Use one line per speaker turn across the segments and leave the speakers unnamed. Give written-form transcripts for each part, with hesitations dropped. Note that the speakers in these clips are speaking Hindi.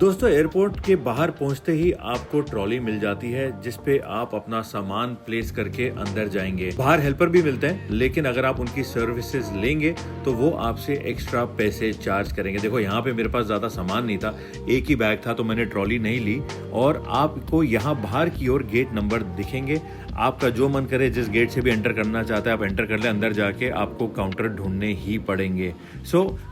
दोस्तों एयरपोर्ट के बाहर पहुंचते ही आपको ट्रॉली मिल जाती है जिसपे आप अपना सामान प्लेस करके अंदर जाएंगे। बाहर हेल्पर भी मिलते हैं, लेकिन अगर आप उनकी सर्विसेज लेंगे तो वो आपसे एक्स्ट्रा पैसे चार्ज करेंगे। देखो यहाँ पे मेरे पास ज्यादा सामान नहीं था, एक ही बैग था तो मैंने ट्रॉली नहीं ली। और आपको यहाँ बाहर की ओर गेट नंबर दिखेंगे। आपका जो मन करे जिस गेट से भी एंटर करना चाहता है आप एंटर कर ले। अंदर जाके आपको काउंटर ढूंढने ही पड़ेंगे।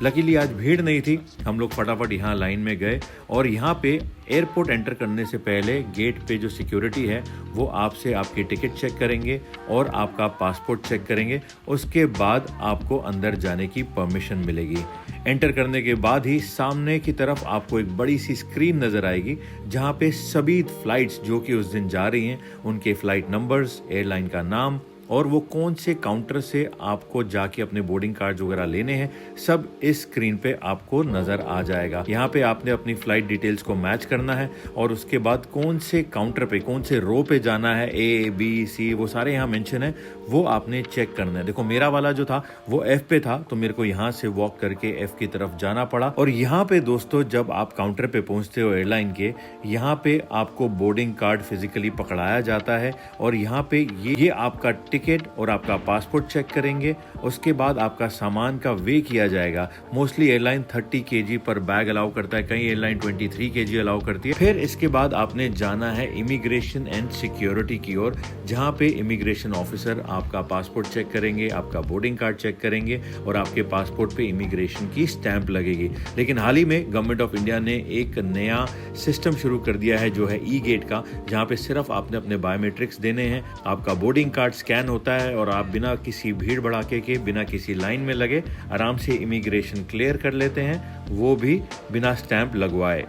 लकीली आज भीड़ नहीं थी, हम लोग फटाफट यहाँ लाइन में गए। और यहाँ पे एयरपोर्ट एंटर करने से पहले गेट पे जो सिक्योरिटी है वो आपसे आपकी टिकट चेक करेंगे और आपका पासपोर्ट चेक करेंगे। उसके बाद आपको अंदर जाने की परमिशन मिलेगी। एंटर करने के बाद ही सामने की तरफ आपको एक बड़ी सी स्क्रीन नजर आएगी जहाँ पे सभी फ्लाइट्स जो कि उस दिन जा रही हैं उनके फ्लाइट नंबर्स, एयरलाइन का नाम और वो कौन से काउंटर से आपको जाके अपने बोर्डिंग कार्ड वगैरह लेने हैं, सब इस स्क्रीन पे आपको नजर आ जाएगा। यहाँ पे आपने अपनी फ्लाइट डिटेल्स को मैच करना है और उसके बाद कौन से काउंटर पे, कौन से रो पे जाना है, ए बी सी वो सारे यहाँ मेंशन है, वो आपने चेक करना है। देखो मेरा वाला जो था वो एफ पे था तो मेरे को यहाँ से वॉक करके एफ की तरफ जाना पड़ा। और यहाँ पे दोस्तों जब आप काउंटर पे पहुंचते हो एयरलाइन के, यहाँ पे आपको बोर्डिंग कार्ड फिजिकली पकड़ाया जाता है और यहाँ पे ये आपका टिकट और आपका पासपोर्ट चेक करेंगे। उसके बाद आपका सामान का वे किया जाएगा। मोस्टली एयरलाइन 30 kg पर बैग अलाउ करता है, कई एयरलाइन 23 kg अलाउ करती है। फिर इसके बाद आपने जाना है इमिग्रेशन एंड सिक्योरिटी की ओर, जहां पे इमिग्रेशन ऑफिसर आपका पासपोर्ट चेक करेंगे, आपका बोर्डिंग कार्ड चेक करेंगे और आपके पासपोर्ट पे इमिग्रेशन की स्टैंप लगेगी। लेकिन हाल ही में गवर्नमेंट ऑफ इंडिया ने एक नया सिस्टम शुरू कर दिया है जो है ई गेट का, जहां पे सिर्फ आपने अपने बायोमेट्रिक्स देने हैं, आपका बोर्डिंग कार्ड स्कैन होता है और आप बिना किसी भीड़ भड़ाके के, बिना किसी लाइन में लगे आराम से इमिग्रेशन क्लियर कर लेते हैं, वो भी बिना स्टैंप लगवाए।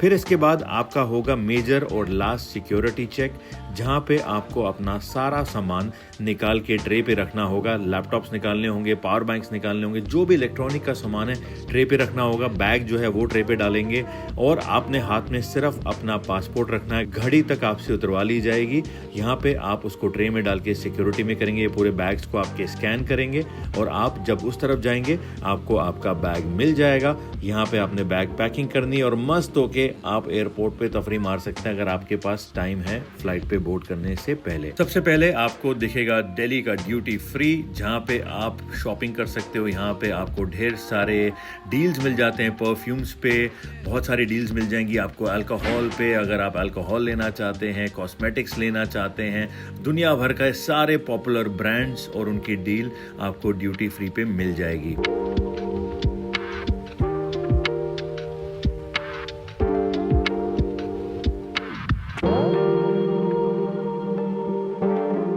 फिर इसके बाद आपका होगा मेजर और लास्ट सिक्योरिटी चेक, जहां पे आपको अपना सारा सामान निकाल के ट्रे पे रखना होगा। लैपटॉप्स निकालने होंगे, पावर बैंक्स निकालने होंगे, जो भी इलेक्ट्रॉनिक का सामान है ट्रे पे रखना होगा। बैग जो है वो ट्रे पे डालेंगे और आपने हाथ में सिर्फ अपना पासपोर्ट रखना है। घड़ी तक आपसे उतरवा ली जाएगी। यहाँ पे आप उसको ट्रे में डाल के सिक्योरिटी में करेंगे, पूरे बैग्स को आपके स्कैन करेंगे और आप जब उस तरफ जाएंगे आपको आपका बैग मिल जाएगा। यहाँ पे आपने बैग पैकिंग करनी और मस्त होके आप एयरपोर्ट पे तफरी मार सकते हैं अगर आपके पास टाइम है फ्लाइट पे बोर्ड करने से पहले। सबसे पहले आपको दिखेगा दिल्ली का ड्यूटी फ्री, जहां पे आप शॉपिंग कर सकते हो। यहाँ पे आपको ढेर सारे डील्स मिल जाते हैं। परफ्यूम्स पे बहुत सारी डील्स मिल जाएंगी आपको। अल्कोहल पे अगर आप अल्कोहल लेना चाहते हैं, कॉस्मेटिक्स लेना चाहते हैं, दुनिया भर का सारे पॉपुलर ब्रांड्स और उनकी डील आपको ड्यूटी फ्री पे मिल जाएगी।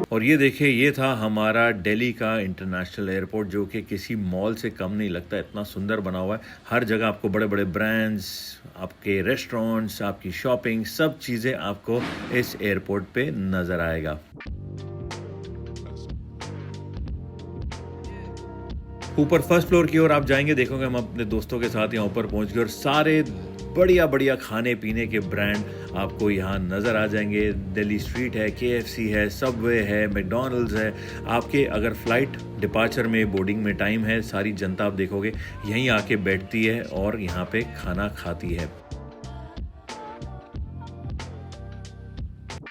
और ये देखिए, ये था हमारा दिल्ली का इंटरनेशनल एयरपोर्ट, जो कि किसी मॉल से कम नहीं लगता, इतना सुंदर बना हुआ है। हर जगह आपको बड़े बड़े ब्रांड्स, आपके रेस्टोरेंट्स, आपकी शॉपिंग, सब चीज़ें आपको इस एयरपोर्ट पे नज़र आएगा। ऊपर फर्स्ट फ्लोर की ओर आप जाएंगे, देखोगे हम अपने दोस्तों के साथ यहाँ ऊपर पहुँच गए और सारे बढ़िया बढ़िया खाने पीने के ब्रांड आपको यहाँ नज़र आ जाएंगे। दिल्ली स्ट्रीट है, KFC है, सबवे है, मैकडॉनल्ड्स है। आपके अगर फ्लाइट डिपार्चर में, बोर्डिंग में टाइम है, सारी जनता आप देखोगे यहीं आके बैठती है और यहाँ पे खाना खाती है।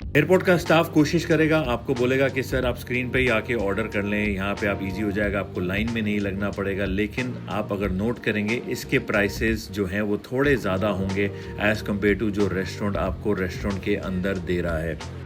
एयरपोर्ट का स्टाफ कोशिश करेगा, आपको बोलेगा कि सर आप स्क्रीन पे ही आके ऑर्डर कर लें, यहाँ पे आप इजी हो जाएगा, आपको लाइन में नहीं लगना पड़ेगा। लेकिन आप अगर नोट करेंगे इसके प्राइसेस जो हैं वो थोड़े ज़्यादा होंगे एज कम्पेयर टू जो रेस्टोरेंट आपको रेस्टोरेंट के अंदर दे रहा है।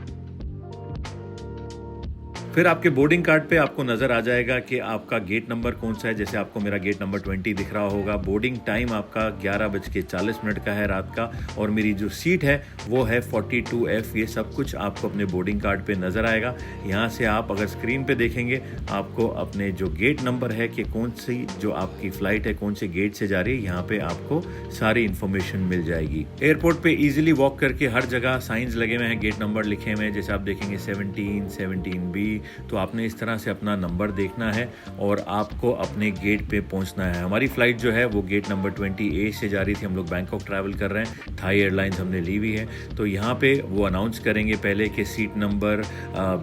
फिर आपके बोर्डिंग कार्ड पे आपको नजर आ जाएगा कि आपका गेट नंबर कौन सा है। जैसे आपको मेरा गेट नंबर 20 दिख रहा होगा। बोर्डिंग टाइम आपका 11:40 का है रात का और मेरी जो सीट है वो है 42F। ये सब कुछ आपको अपने बोर्डिंग कार्ड पे नजर आएगा। यहाँ से आप अगर स्क्रीन पे देखेंगे आपको अपने जो गेट नंबर है कि कौन सी जो आपकी फ्लाइट है कौन से गेट से जा रही है, यहाँ पे आपको सारी इंफॉर्मेशन मिल जाएगी। एयरपोर्ट पे इजीली वॉक करके हर जगह साइंस लगे हुए हैं, गेट नंबर लिखे हुए हैं। जैसे आप देखेंगे 17, 17B, तो आपने इस तरह से अपना नंबर देखना है और आपको अपने गेट पे पहुंचना है। हमारी फ़्लाइट जो है वो गेट नंबर 20A से जा रही थी। हम लोग बैंकॉक ट्रैवल कर रहे हैं, थाई एयरलाइंस हमने ली हुई है। तो यहाँ पे वो अनाउंस करेंगे पहले कि सीट नंबर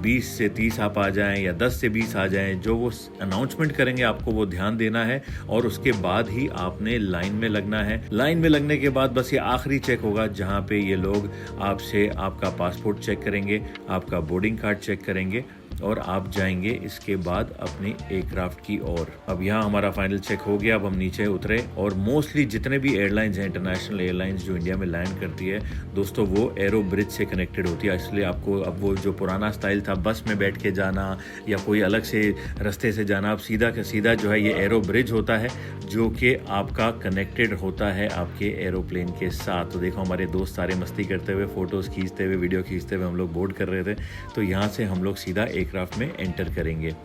20 से 30 आप आ जाएँ या 10 से 20 आ जाएँ। जो वो अनाउंसमेंट करेंगे आपको वो ध्यान देना है और उसके बाद ही आपने लाइन में लगना है। लाइन में लगने के बाद बस ये आखिरी चेक होगा जहाँ पे ये लोग आपसे आपका पासपोर्ट चेक करेंगे, आपका बोर्डिंग कार्ड चेक करेंगे और आप जाएंगे इसके बाद अपने एयरक्राफ्ट की ओर। अब यहाँ हमारा फाइनल चेक हो गया। अब हम नीचे उतरे और मोस्टली जितने भी एयरलाइंस हैं, इंटरनेशनल एयरलाइंस जो इंडिया में लैंड करती है दोस्तों, वो एरो ब्रिज से कनेक्टेड होती है। इसलिए आपको अब वो जो पुराना स्टाइल था बस में बैठ के जाना या कोई अलग से रास्ते से जाना, अब सीधा का सीधा जो है ये एरो ब्रिज होता है जो कि आपका कनेक्टेड होता है आपके एरोप्लेन के साथ। तो देखो हमारे दोस्त सारे मस्ती करते हुए, फ़ोटोज़ खींचते हुए, वीडियो खींचते हुए हम लोग बोर्ड कर रहे थे। तो यहाँ से हम लोग सीधा एयरक्राफ्ट में एंटर करेंगे।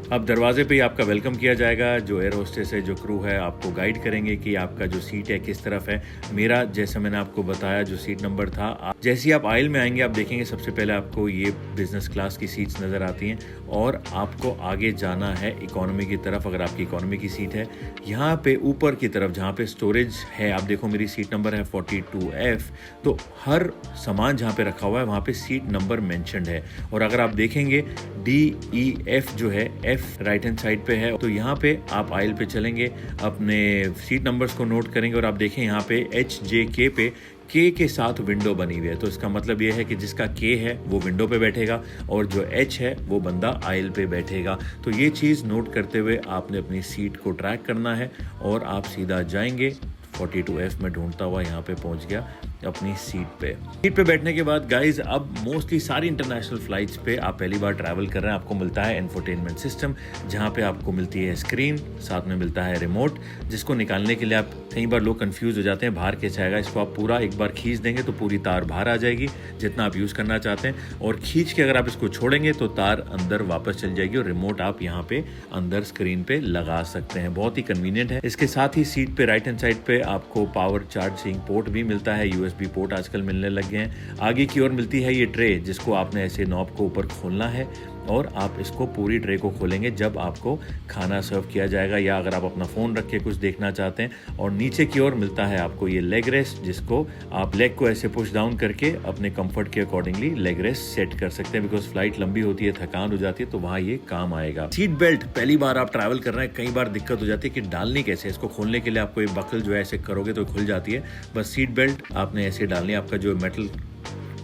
अब दरवाजे पे ही आपका वेलकम किया जाएगा। जो एयर होस्टेस है, जो क्रू है, आपको गाइड करेंगे कि आपका जो सीट है किस तरफ है। मेरा जैसा मैंने आपको बताया जो सीट नंबर था, जैसे ही आप आइल में आएंगे आप देखेंगे सबसे पहले आपको ये बिजनेस क्लास की सीट्स नज़र आती हैं और आपको आगे जाना है इकोनॉमी की तरफ अगर आपकी इकोनॉमी की सीट है। यहाँ पे ऊपर की तरफ जहाँ पे स्टोरेज है, आप देखो मेरी सीट नंबर है 42F। तो हर सामान जहाँ पे रखा हुआ है वहाँ पे सीट नंबर मेंशन्ड है। और अगर आप देखेंगे DEF जो है, F राइट हैंड साइड पे है। तो यहाँ पे आप आइल पे चलेंगे, अपने सीट नंबर्स को नोट करेंगे और आप देखें यहाँ पे HJK पे K के साथ विंडो बनी हुई है। तो इसका मतलब ये है कि जिसका K है वो विंडो पे बैठेगा और जो H है वो बंदा आइल पे बैठेगा। तो ये चीज़ नोट करते हुए आपने अपनी सीट को ट्रैक करना है और आप सीधा जाएंगे। 42F में ढूंढता हुआ यहाँ पे पहुँच गया अपनी सीट पे बैठने के बाद गाइज, अब मोस्टली सारी इंटरनेशनल फ्लाइट्स पे आप पहली बार ट्रैवल कर रहे हैं, आपको मिलता है इंफोटेनमेंट सिस्टम जहाँ पे आपको मिलती है स्क्रीन, साथ में मिलता है रिमोट, जिसको निकालने के लिए आप कई बार लोग कंफ्यूज हो जाते हैं बाहर कैसे आएगा। इसको आप पूरा एक बार खींच देंगे तो पूरी तार बाहर आ जाएगी जितना आप यूज़ करना चाहते हैं, और खींच के अगर आप इसको छोड़ेंगे तो तार अंदर वापस चल जाएगी और रिमोट आप यहाँ पे अंदर स्क्रीन पे लगा सकते हैं। बहुत ही कन्वीनियंट है। इसके साथ ही सीट पे राइट हैंड साइड पे आपको पावर चार्जिंग पोर्ट भी मिलता है, USB पोर्ट आजकल मिलने लग गए हैं। आगे की ओर मिलती है ये ट्रे जिसको आपने ऐसे नॉब को ऊपर खोलना है और आप इसको पूरी ट्रे को खोलेंगे जब आपको खाना सर्व किया जाएगा या अगर आप अपना फ़ोन रख के कुछ देखना चाहते हैं। और नीचे की ओर मिलता है आपको ये लेग रेस्ट जिसको आप लेग को ऐसे पुश डाउन करके अपने कंफर्ट के अकॉर्डिंगली लेग रेस्ट सेट कर सकते हैं, बिकॉज फ्लाइट लंबी होती है, थकान हो जाती है, तो वहाँ ये काम आएगा। सीट बेल्ट पहली बार आप ट्रैवल कर रहे हैं, कई बार दिक्कत हो जाती है कि डालनी कैसे। इसको खोलने के लिए आपको ये बकल जो है ऐसे करोगे तो खुल जाती है। बस सीट बेल्ट आपने ऐसे डालनी है, आपका जो मेटल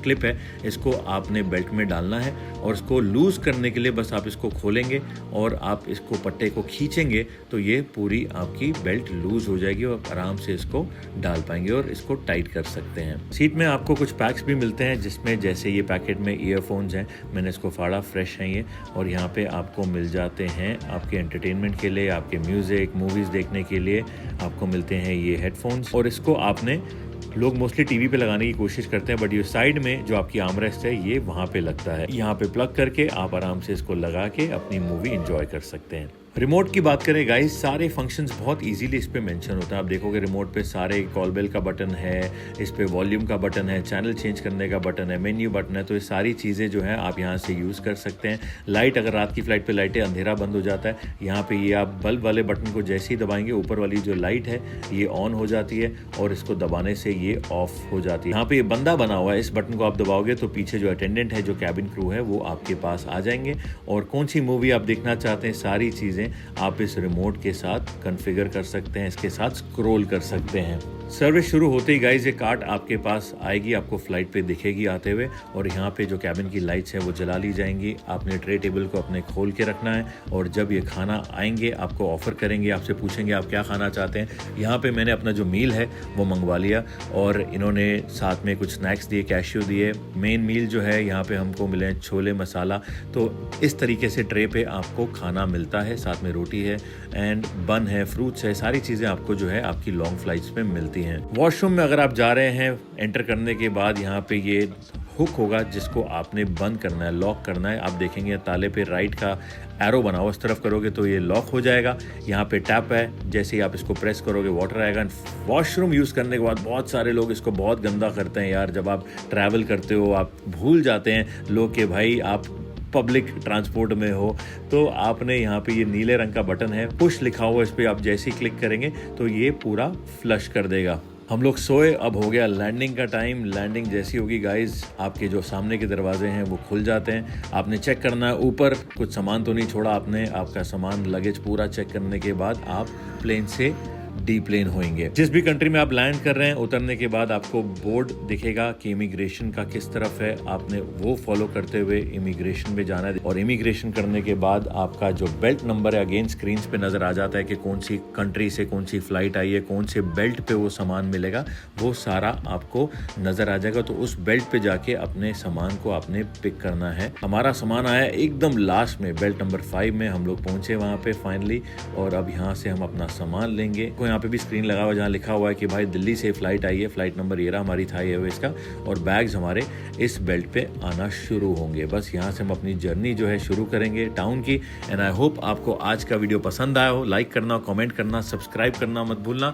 क्लिप है इसको आपने बेल्ट में डालना है और इसको लूज़ करने के लिए बस आप इसको खोलेंगे और आप इसको पट्टे को खींचेंगे तो ये पूरी आपकी बेल्ट लूज़ हो जाएगी और आराम से इसको डाल पाएंगे और इसको टाइट कर सकते हैं। सीट में आपको कुछ पैक्स भी मिलते हैं जिसमें जैसे ये पैकेट में ईयरफोन्स हैं, मैंने इसको फाड़ा, फ्रेश हैं ये, और यहाँ पे आपको मिल जाते हैं आपके एंटरटेनमेंट के लिए, आपके म्यूज़िक मूवीज़ देखने के लिए आपको मिलते हैं ये हेडफोन्स। और इसको आपने लोग मोस्टली टीवी पे लगाने की कोशिश करते हैं, बट ये साइड में जो आपकी आर्मरेस्ट है ये वहाँ पे लगता है। यहाँ पे प्लग करके आप आराम से इसको लगा के अपनी मूवी एंजॉय कर सकते हैं। रिमोट की बात करें गाइस, सारे फंक्शंस बहुत इजीली इस पे मेंशन होता है। आप देखोगे रिमोट पे सारे कॉल बेल का बटन है, इस पे वॉल्यूम का बटन है, चैनल चेंज करने का बटन है, मेन्यू बटन है। तो ये सारी चीज़ें जो है आप यहाँ से यूज़ कर सकते हैं। लाइट, अगर रात की फ्लाइट पे लाइटें अंधेरा बंद हो जाता है, यहाँ पे ये आप बल्ब वाले बटन को जैसे ही दबाएंगे ऊपर वाली जो लाइट है ये ऑन हो जाती है और इसको दबाने से ये ऑफ हो जाती है। यहाँ पे ये बंदा बना हुआ है, इस बटन को आप दबाओगे तो पीछे जो अटेंडेंट है, जो कैबिन क्रू है, वो आपके पास आ जाएंगे और कौन सी मूवी आप देखना चाहते हैं सारी चीज़ें आप इस रिमोट के साथ कॉन्फ़िगर कर सकते हैं, इसके साथ स्क्रॉल कर सकते हैं। सर्विस शुरू होते ही गाइस ये कार्ट आपके पास आएगी, आपको फ्लाइट पे दिखेगी आते हुए, और यहाँ पे जो कैबिन की लाइट्स हैं वो जला ली जाएंगी। आपने ट्रे टेबल को अपने खोल के रखना है और जब ये खाना आएंगे आपको ऑफ़र करेंगे, आपसे पूछेंगे आप क्या खाना चाहते हैं। यहाँ पे मैंने अपना जो मील है वो मंगवा लिया और इन्होंने साथ में कुछ स्नैक्स दिए, कैश्यू दिए। मेन मील जो है यहाँ पे हमको मिले छोले मसाला। तो इस तरीके से ट्रे पे आपको खाना मिलता है, साथ में रोटी है एंड बन है, फ्रूट्स है, सारी चीज़ें आपको जो है आपकी लॉन्ग फ्लाइट्स में मिलती हैं। वॉशरूम में अगर आप जा रहे हैं, एंटर करने के बाद यहाँ पे ये हुक होगा जिसको आपने बंद करना है, लॉक करना है। आप देखेंगे ताले पे राइट का एरो बना हुआ, उस तरफ करोगे तो ये लॉक हो जाएगा। यहाँ पे टैप है, जैसे ही आप इसको प्रेस करोगे वाटर आएगा। वॉशरूम यूज़ करने के बाद बहुत सारे लोग इसको बहुत गंदा करते हैं यार। जब आप ट्रैवल करते हो आप भूल जाते हैं लोग कि भाई आप पब्लिक ट्रांसपोर्ट में हो, तो आपने यहाँ पे ये नीले रंग का बटन है, पुश लिखा हुआ, इस पर आप जैसे ही क्लिक करेंगे तो ये पूरा फ्लश कर देगा। हम लोग सोए, अब हो गया लैंडिंग का टाइम। लैंडिंग जैसी होगी गाइज, आपके जो सामने के दरवाजे हैं वो खुल जाते हैं। आपने चेक करना है ऊपर कुछ सामान तो नहीं छोड़ा आपने। आपका सामान लगेज पूरा चेक करने के बाद आप प्लेन से डी प्लेन होंगे। जिस भी कंट्री में आप लैंड कर रहे हैं, उतरने के बाद आपको बोर्ड दिखेगा कि इमिग्रेशन का किस तरफ है। आपने वो फॉलो करते हुए इमिग्रेशन में जाना है और इमिग्रेशन करने के बाद आपका जो बेल्ट नंबर है अगेन स्क्रीन पे नजर आ जाता है कि कौन सी कंट्री से कौन सी फ्लाइट आई है, कौन से बेल्ट पे वो सामान मिलेगा, वो सारा आपको नजर आ जाएगा। तो उस बेल्ट पे जाके अपने सामान को आपने पिक करना है। हमारा सामान आया एकदम लास्ट में, बेल्ट नंबर 5 में हम लोग पहुंचे वहां पे फाइनली। और अब यहाँ से हम अपना सामान लेंगे। यहाँ पे भी स्क्रीन लगा हुआ जहाँ लिखा हुआ है कि भाई दिल्ली से फ्लाइट आई है, फ्लाइट नंबर ये रहा हमारी थाई एयरवेज का, और बैग्स हमारे इस बेल्ट पे आना शुरू होंगे। बस यहाँ से हम अपनी जर्नी जो है शुरू करेंगे टाउन की। एंड आई होप आपको आज का वीडियो पसंद आया हो। लाइक करना, कमेंट करना, सब्सक्राइब करना मत भूलना।